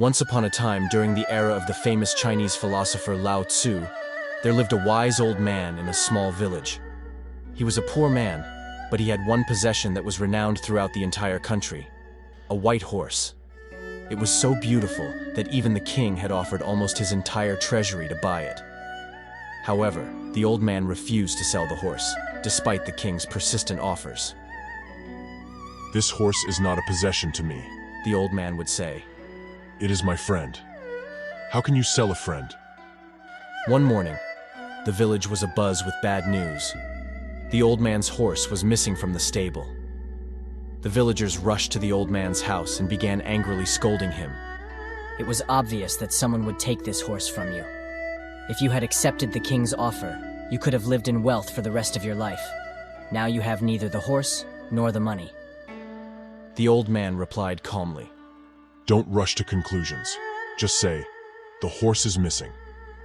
Once upon a time, during the era of the famous Chinese philosopher Lao Tzu, there lived a wise old man in a small village. He was a poor man, but he had one possession that was renowned throughout the entire country: a white horse. It was so beautiful that even the king had offered almost his entire treasury to buy it. However, the old man refused to sell the horse, despite the king's persistent offers. "This horse is not a possession to me," the old man would say. "It is my friend. How can you sell a friend?" One morning, the village was abuzz with bad news. The old man's horse was missing from the stable. The villagers rushed to the old man's house and began angrily scolding him. It was obvious that someone would take this horse from you. If you had accepted the king's offer, you could have lived in wealth for the rest of your life. Now you have neither the horse nor the money. The old man replied calmly. "Don't rush to conclusions. Just say, the horse is missing.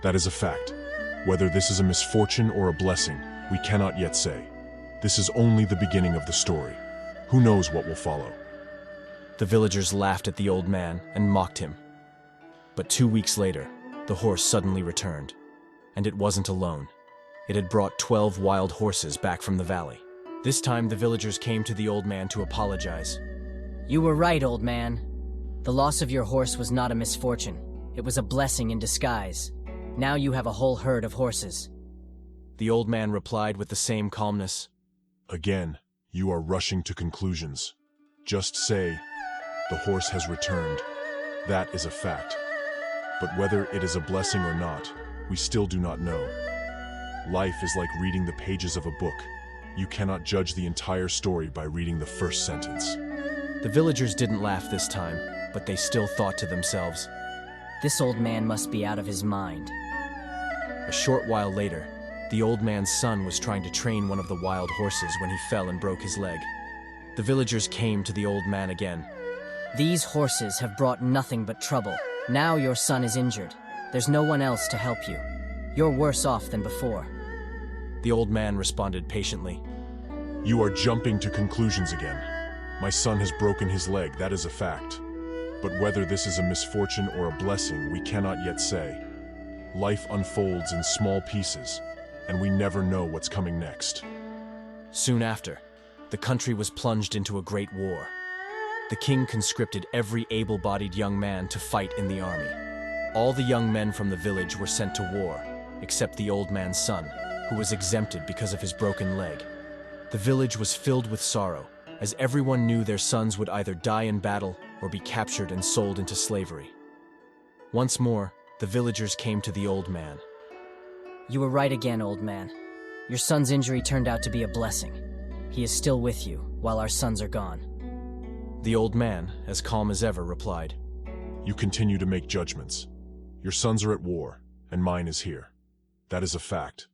That is a fact. Whether this is a misfortune or a blessing, we cannot yet say. This is only the beginning of the story. Who knows what will follow?" The villagers laughed at the old man and mocked him. But 2 weeks later, the horse suddenly returned. And it wasn't alone. It had brought 12 wild horses back from the valley. This time, the villagers came to the old man to apologize. You were right, old man. The loss of your horse was not a misfortune. It was a blessing in disguise. Now you have a whole herd of horses. The old man replied with the same calmness. "Again, you are rushing to conclusions. Just say, the horse has returned. That is a fact. But whether it is a blessing or not, we still do not know. Life is like reading the pages of a book. You cannot judge the entire story by reading the first sentence." The villagers didn't laugh this time, but they still thought to themselves. This old man must be out of his mind. A short while later, the old man's son was trying to train one of the wild horses when he fell and broke his leg. The villagers came to the old man again. These horses have brought nothing but trouble. Now your son is injured. There's no one else to help you. You're worse off than before. The old man responded patiently. "You are jumping to conclusions again. My son has broken his leg, that is a fact. But whether this is a misfortune or a blessing, we cannot yet say. Life unfolds in small pieces, and we never know what's coming next." Soon after, the country was plunged into a great war. The king conscripted every able-bodied young man to fight in the army. All the young men from the village were sent to war, except the old man's son, who was exempted because of his broken leg. The village was filled with sorrow, as everyone knew their sons would either die in battle or be captured and sold into slavery. Once more, the villagers came to the old man. You were right again, old man. Your son's injury turned out to be a blessing. He is still with you, while our sons are gone. The old man, as calm as ever, replied. "You continue to make judgments. Your sons are at war, and mine is here. That is a fact.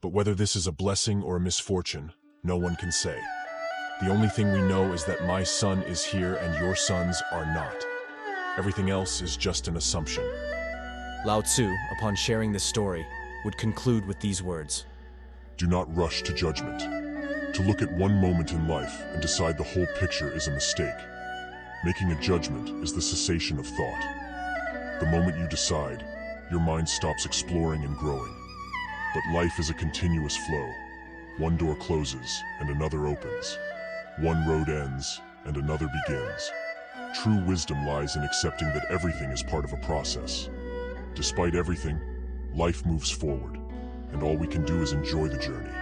But whether this is a blessing or a misfortune, no one can say. The only thing we know is that my son is here and your sons are not. Everything else is just an assumption." Lao Tzu, upon sharing this story, would conclude with these words. "Do not rush to judgment. To look at one moment in life and decide the whole picture is a mistake. Making a judgment is the cessation of thought. The moment you decide, your mind stops exploring and growing. But life is a continuous flow. One door closes and another opens. One road ends and another begins. True wisdom lies in accepting that everything is part of a process. Despite everything, life moves forward, and all we can do is enjoy the journey.